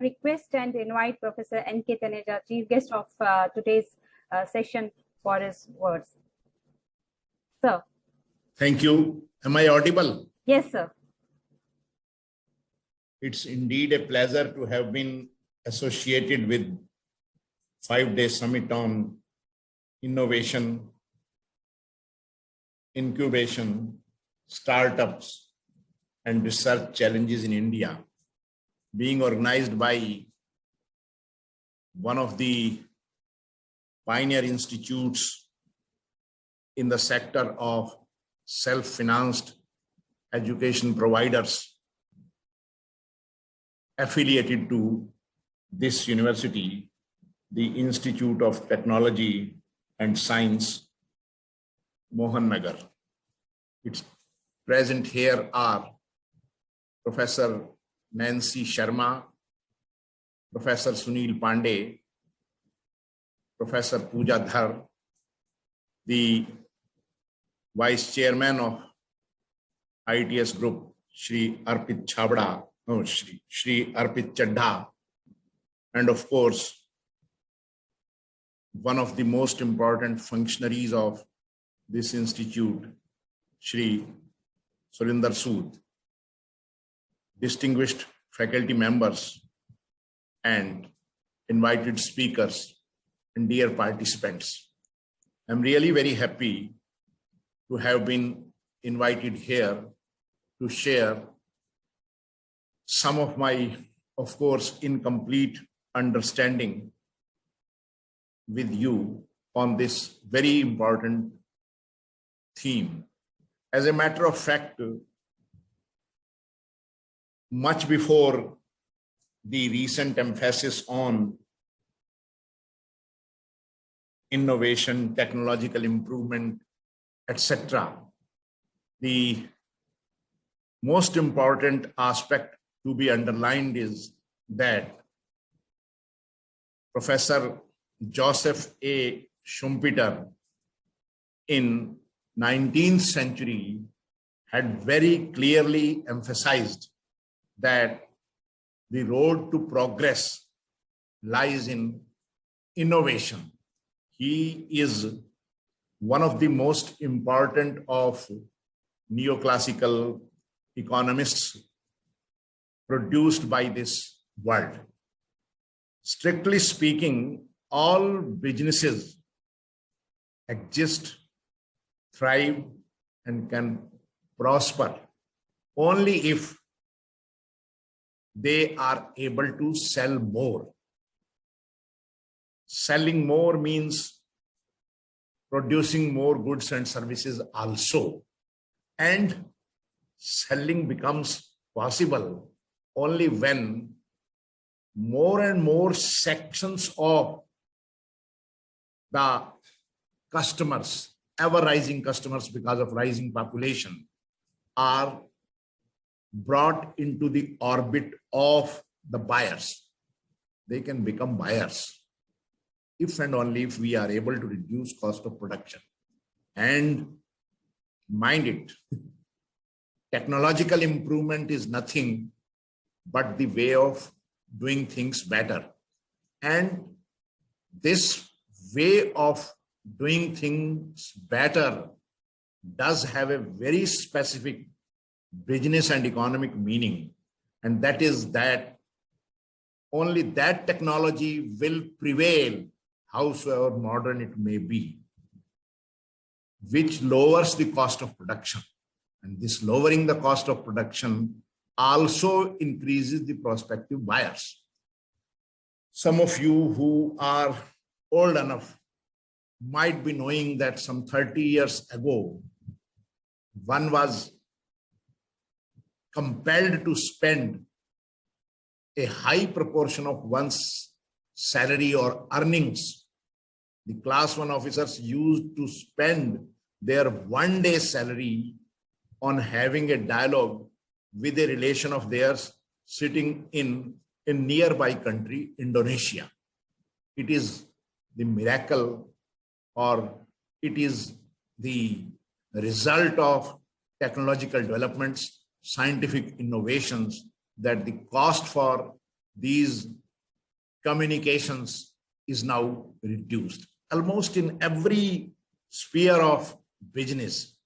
request and invite Professor N.K. Taneja, chief guest of today's session, for his words. Sir. Thank you. Am I audible? Yes, sir. It's indeed a pleasure to have been associated with 5-day summit on innovation, incubation, startups, and research challenges in India, being organized by one of the pioneer institutes in the sector of self-financed education providers affiliated to this university, the Institute of Technology and Science, Mohan Nagar. Its present here are Professor Nancy Sharma, Professor Sunil Pandey, Professor Pooja Dhar, the Vice Chairman of ITS Group, Shri Arpit Chadha, and of course, one of the most important functionaries of this institute, Shri Surinder Sood, distinguished faculty members and invited speakers and dear participants. I'm really very happy to have been invited here to share some of my, of course, incomplete understanding with you on this very important theme. As a matter of fact, much before the recent emphasis on innovation, technological improvement, etc., the most important aspect to be underlined is that Professor Joseph A. Schumpeter in 19th century had very clearly emphasized that the road to progress lies in innovation. He is one of the most important of neoclassical economists produced by this world. Strictly speaking, all businesses exist, thrive, and can prosper only if they are able to sell more. Selling more means producing more goods and services also. And selling becomes possible only when more and more sections of the customers, ever rising customers because of rising population, are brought into the orbit of the buyers. They can become buyers if and only if we are able to reduce cost of production. And mind it, technological improvement is nothing but the way of doing things better. And this way of doing things better does have a very specific business and economic meaning. And that is that only that technology will prevail, howsoever modern it may be, which lowers the cost of production. And this lowering the cost of production also increases the prospective buyers. Some of you who are old enough might be knowing that some 30 years ago, one was compelled to spend a high proportion of one's salary or earnings. The class 1 officers used to spend their one-day salary on having a dialogue with a relation of theirs sitting in a nearby country, Indonesia. It is the miracle, or it is the result of technological developments, scientific innovations, that the cost for these communications is now reduced. Almost in every sphere of business,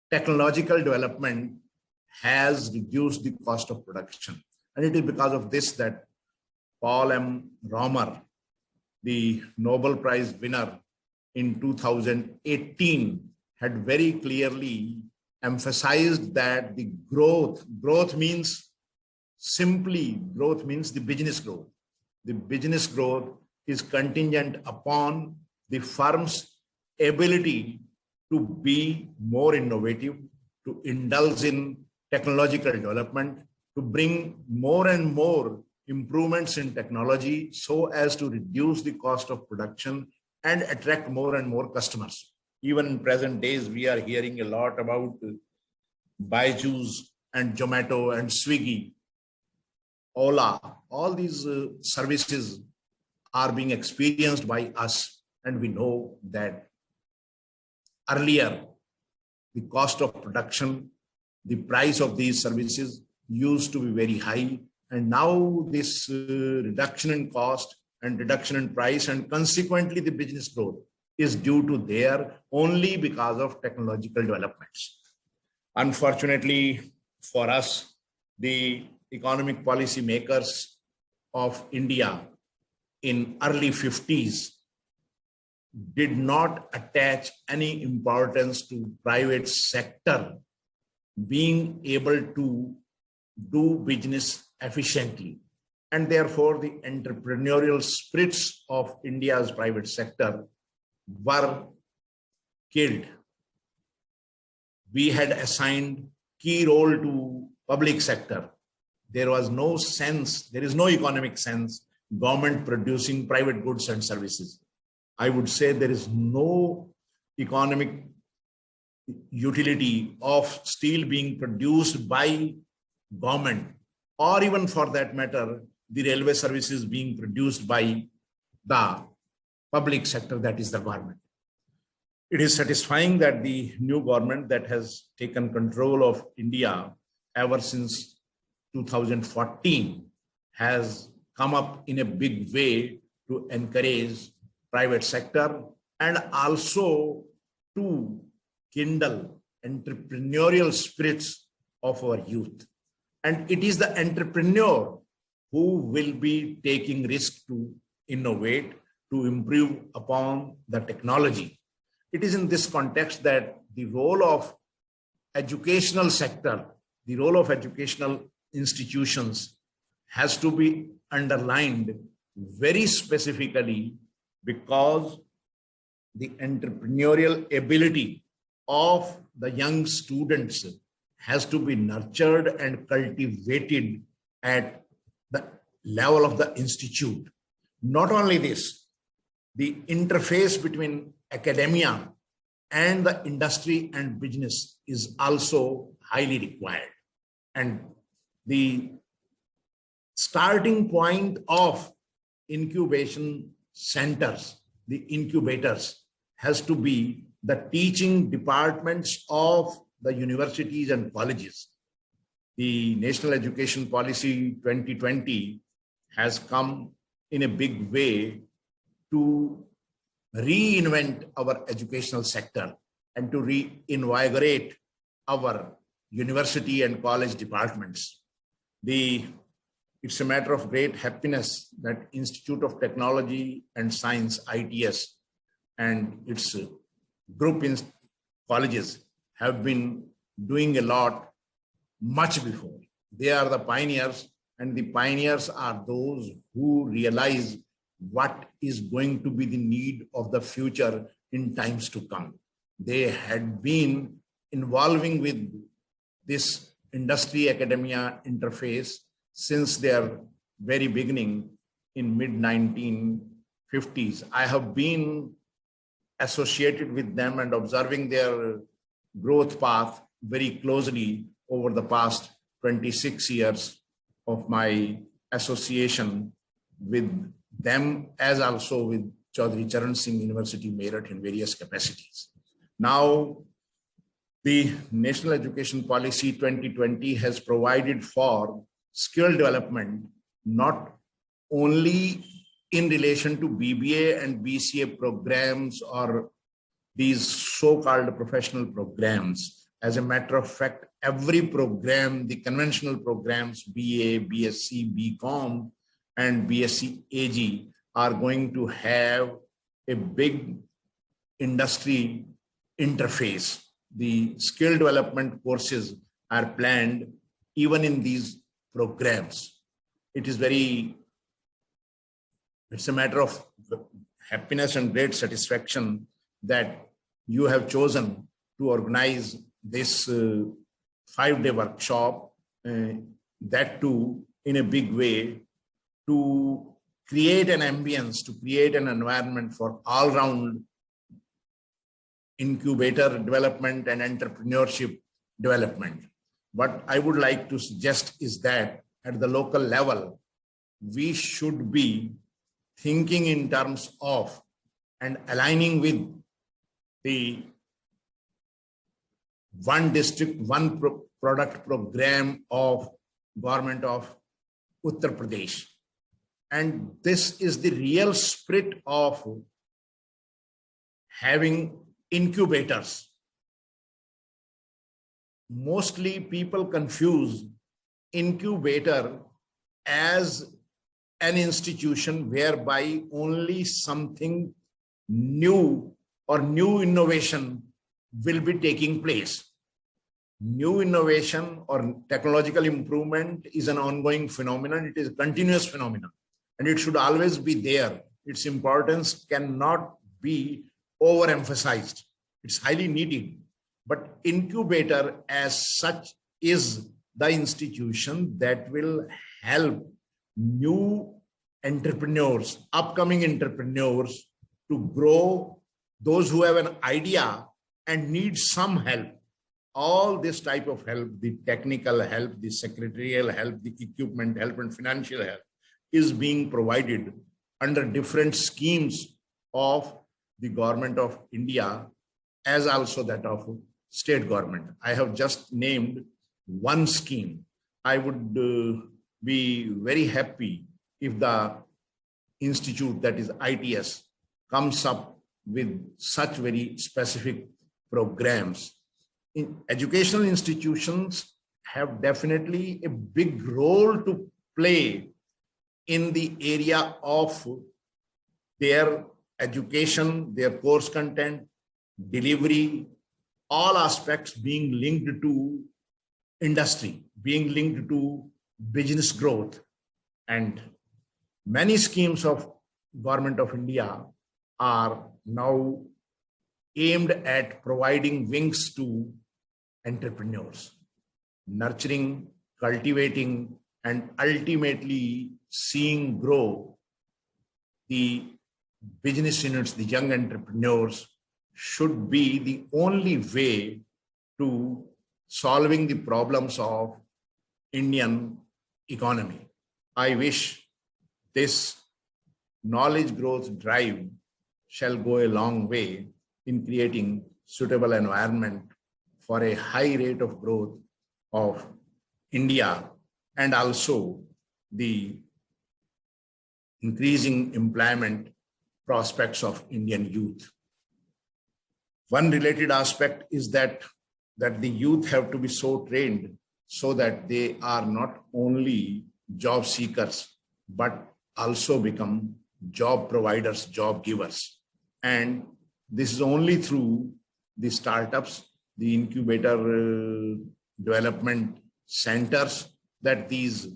technological development has reduced the cost of production. And it is because of this that Paul M. Romer, the Nobel Prize winner in 2018, had very clearly emphasized that the growth means the business growth. The business growth is contingent upon the firm's ability to be more innovative, to indulge in technological development, to bring more and more improvements in technology so as to reduce the cost of production and attract more and more customers. Even in present days, we are hearing a lot about Byju's and Zomato and Swiggy, Ola. All these services are being experienced by us. And we know that earlier, the cost of production, the price of these services used to be very high. And now this reduction in cost and reduction in price and consequently the business growth is due to there only because of technological developments. Unfortunately for us, the economic policy makers of India in early 50s did not attach any importance to private sector being able to do business efficiently. And therefore, the entrepreneurial spirits of India's private sector were killed. We had assigned key role to public sector. There was no sense, there is no economic sense, government producing private goods and services. I would say there is no economic utility of steel being produced by government, or even for that matter, the railway services being produced by the public sector, that is the government. It is satisfying that the new government that has taken control of India ever since 2014 has come up in a big way to encourage private sector and also to kindle entrepreneurial spirits of our youth. And it is the entrepreneur who will be taking risk to innovate, to improve upon the technology. It is in this context that the role of educational sector, the role of educational institutions has to be underlined very specifically, because the entrepreneurial ability of the young students has to be nurtured and cultivated at the level of the institute. Not only this, the interface between academia and the industry and business is also highly required. And the starting point of incubation centers, the incubators, has to be the teaching departments of the universities and colleges. The National Education Policy 2020 has come in a big way to reinvent our educational sector and to reinvigorate our university and college departments. It's a matter of great happiness that Institute of Technology and Science, ITS, and its group in colleges have been doing a lot much before. They are the pioneers, and the pioneers are those who realize what is going to be the need of the future in times to come. They had been involving with this industry academia interface since their very beginning in mid-1950s. I have been associated with them and observing their growth path very closely over the past 26 years of my association with them, as also with Chaudhry Charan Singh University, Meerut, in various capacities. Now, the National Education Policy 2020 has provided for skill development not only in relation to BBA and BCA programs or these so-called professional programs. As a matter of fact, every program, the conventional programs, BA, BSc, BCom, and BSc AG are going to have a big industry interface. The skill development courses are planned even in these programs. It's a matter of happiness and great satisfaction that you have chosen to organize this 5-day workshop, that too in a big way, to create an ambience, to create an environment for all-round incubator development and entrepreneurship development. What I would like to suggest is that at the local level, we should be thinking in terms of and aligning with the one district, one product program of government of Uttar Pradesh. And this is the real spirit of having incubators. Mostly people confuse incubator as an institution whereby only something new or new innovation will be taking place. New innovation or technological improvement is an ongoing phenomenon. It is a continuous phenomenon, and it should always be there. Its importance cannot be overemphasized. It's highly needed. But incubator as such is the institution that will help new entrepreneurs, upcoming entrepreneurs, to grow, those who have an idea and need some help. All this type of help, the technical help, the secretarial help, the equipment help, and financial help is being provided under different schemes of the government of India, as also that of state government. I have just named one scheme. I would be very happy if the institute, that is ITS, comes up with such very specific programs. Educational institutions have definitely a big role to play in the area of their education, their course content, delivery, all aspects being linked to industry, being linked to business growth. And many schemes of Government of India are now aimed at providing wings to entrepreneurs, nurturing, cultivating, and ultimately seeing grow the business units, the young entrepreneurs, should be the only way to solving the problems of Indian economy. I wish this knowledge growth drive shall go a long way in creating suitable environment for a high rate of growth of India, and also the increasing employment prospects of Indian youth. One related aspect is that the youth have to be so trained so that they are not only job seekers, but also become job providers, job givers. And this is only through the startups, the incubator development centers, that these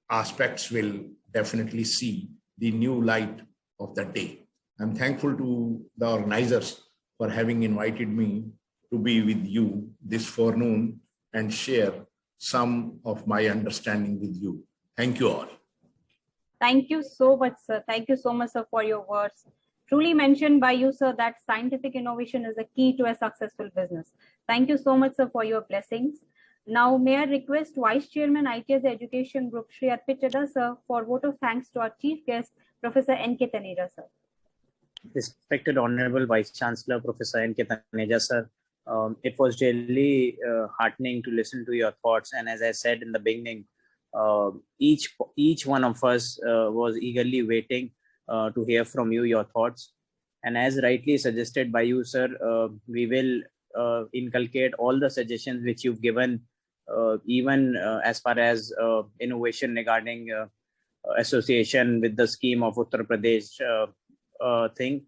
aspects will definitely see the new light of the day. I'm thankful to the organizers for having invited me to be with you this forenoon and share some of my understanding with you. Thank you all. Thank you so much, sir. Thank you so much, sir, for your words. Truly mentioned by you, sir, that scientific innovation is the key to a successful business. Thank you so much, sir, for your blessings. Now, may I request Vice Chairman, ITS Education Group, Shri Arpit Chadha, sir, for vote of thanks to our chief guest, Professor N.K. Taneja, sir. Respected Honorable Vice Chancellor, Professor N.K. Taneja, sir. It was really heartening to listen to your thoughts. And as I said in the beginning, Each one of us was eagerly waiting to hear from you your thoughts. And as rightly suggested by you, sir, we will inculcate all the suggestions which you've given, even as far as innovation regarding association with the scheme of Uttar Pradesh thing.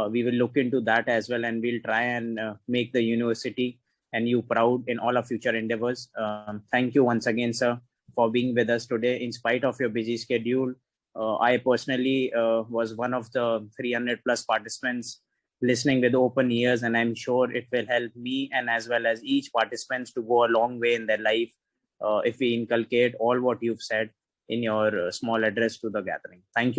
We will look into that as well, and we'll try and make the university and you proud in all our future endeavors. Thank you once again, sir, for being with us today in spite of your busy schedule. I personally was one of the 300 plus participants listening with open ears, and I'm sure it will help me and as well as each participants to go a long way in their life if we inculcate all what you've said in your small address to the gathering. Thank you.